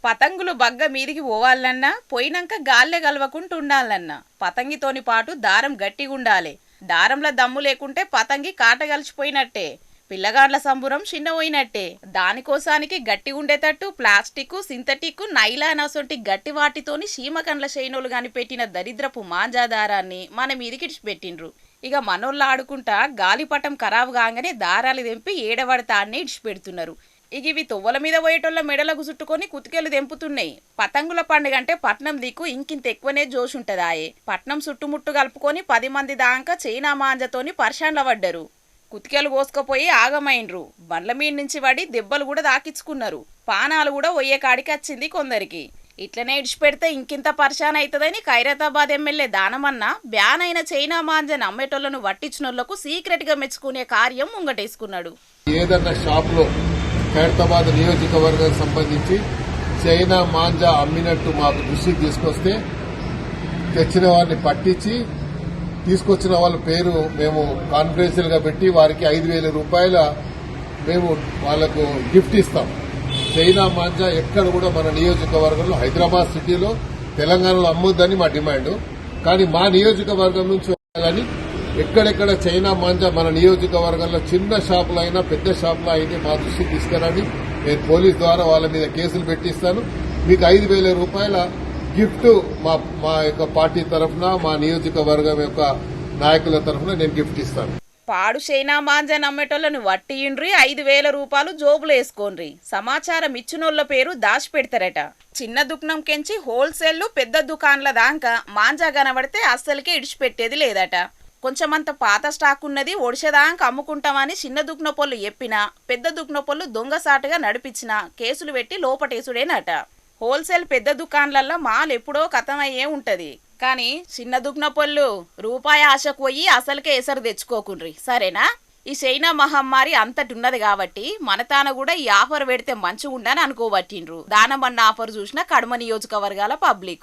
పతంగులు బగ్గ మీదికి పోవాలన్నా పోయినాక గాల్లే గలవకుండా ఉండాలన్నా పతంగితోని పాటు దారం గట్టిగుండాలి. దారంలో దమ్ము లేకుంటే పతంగి కాట కలిసిపోయినట్టే, పిల్లగాండ్ల సంబురం చిన్నపోయినట్టే. దానికోసానికి గట్టి ఉండేటట్టు ప్లాస్టిక్, సింథటిక్, నైలాన్ అసొంటి గట్టి వాటితోని సీమకండ్ల శైనోలు గాని పెట్టిన దరిద్రపు మాంజాదారాన్ని మన మీదికి ఇడిచిపెట్టిండ్రు. ఇక మనోళ్ళు ఆడుకుంటా గాలిపటం ఖరాబు కాగానే దారాలు తెంపి ఏడవడతా అన్ని ఇడిచిపెడుతున్నారు. ఇక ఇవి తొవ్వల మీద పోయేటోళ్ళ మెడలకు చుట్టుకొని కుతికెలు తెంపుతున్నాయి. పతంగుల పండుగ అంటే పట్నం దిక్కు ఇంకింత ఎక్కువనే జోషుంటదాయే. పట్నం చుట్టుముట్టు కలుపుకొని 10 మంది దాకా చైనా మాంజతోని పరిశాన్ల పడ్డరు. కుతికెలు కోసుకపోయి ఆగమైండ్రు. బండ్ల మీద నుంచి పడి దెబ్బలు కూడా దాకించుకున్నారు. పానాలు కూడా ఒయ్యే కాడికి వచ్చింది కొందరికి. ఇట్లనే ఇడిచిపెడితే ఇంకింత పరిశాన్ అవుతుందని ఖైరతాబాద్ ఎమ్మెల్యే దానమన్న బ్యాన్ అయిన చైనా మాంజను అమ్మేటోళ్లను వట్టించినోళ్లకు సీక్రెట్ గా మెచ్చుకునే కార్యం ముంగటేసుకున్నాడు. ఏదన్నా షాప్ లో ఖైరతాబాద్ నియోజకవర్గానికి సంబంధించి చైనా మాంజా అమ్మినట్టు మాకు దృష్టికి తీసుకొస్తే తెచ్చిన వారిని పట్టించి తీసుకొచ్చిన వాళ్ళ పేరు మేము కాన్ఫరెన్షియల్ గా పెట్టి వారికి 5,000 రూపాయల మేము వాళ్లకు గిఫ్ట్ ఇస్తాం. చైనా మాంజా ఎక్కడ కూడా మన నియోజకవర్గంలో హైదరాబాద్ సిటీలో తెలంగాణలో అమ్మొద్దని మా డిమాండ్. కానీ మా నియోజకవర్గం నుంచి కానీ ఎక్కడెక్కడ చైనా మాంజా మన నియోజకవర్గంలో చిన్న షాపులు అయినా పెద్ద షాపులు అయినా మా దృష్టికి తీసుకురండి. నేను పోలీస్ ద్వారా వాళ్ళ మీద కేసులు పెట్టిస్తాను. మీకు 5,000 రూపాయల గిఫ్ట్ మా యొక్క పార్టీ తరఫున మా నియోజకవర్గం యొక్క నాయకుల తరఫున నేను గిఫ్ట్ ఇస్తాను. పాడు చైనా మాంజా నమ్మేటోళ్లను వట్టిండ్రి, 5,000 రూపాయలు జోబులు వేసుకోండ్రి. సమాచారం ఇచ్చినోళ్ల పేరు దాచి పెడతారట. చిన్న దుకాణం కెంచి హోల్సేల్ పెద్ద దుకాన్ల దాకా మాంజా కనబడితే అస్సలకే ఇడిచిపెట్టేది లేదట. కొంచెమంత పాత స్టాక్ ఉన్నది ఒడిసేదాకా అమ్ముకుంటామని చిన్న దుక్నపొల్లు చెప్పినా పెద్ద దుక్నపొల్లు దొంగసాటుగా నడిపించినా కేసులు పెట్టి లోపటేసుడేనట. హోల్సేల్ పెద్ద దుకాన్లల్లో మాల్ ఎప్పుడో కథమయ్యే ఉంటది. కానీ చిన్న దుక్నపొల్లు రూపాయి ఆశకు పోయి అసలుకే ఎసరు తెచ్చుకోకుండ్రి, సరేనా? ఈ చైనా మహమ్మారి అంతటున్నది కాబట్టి మన తాన కూడా ఈ ఆఫర్ పెడితే మంచిగుండని అనుకోబట్టిండ్రు. దానమన్న ఆఫర్ చూసిన కడమ నియోజకవర్గాల పబ్లిక్.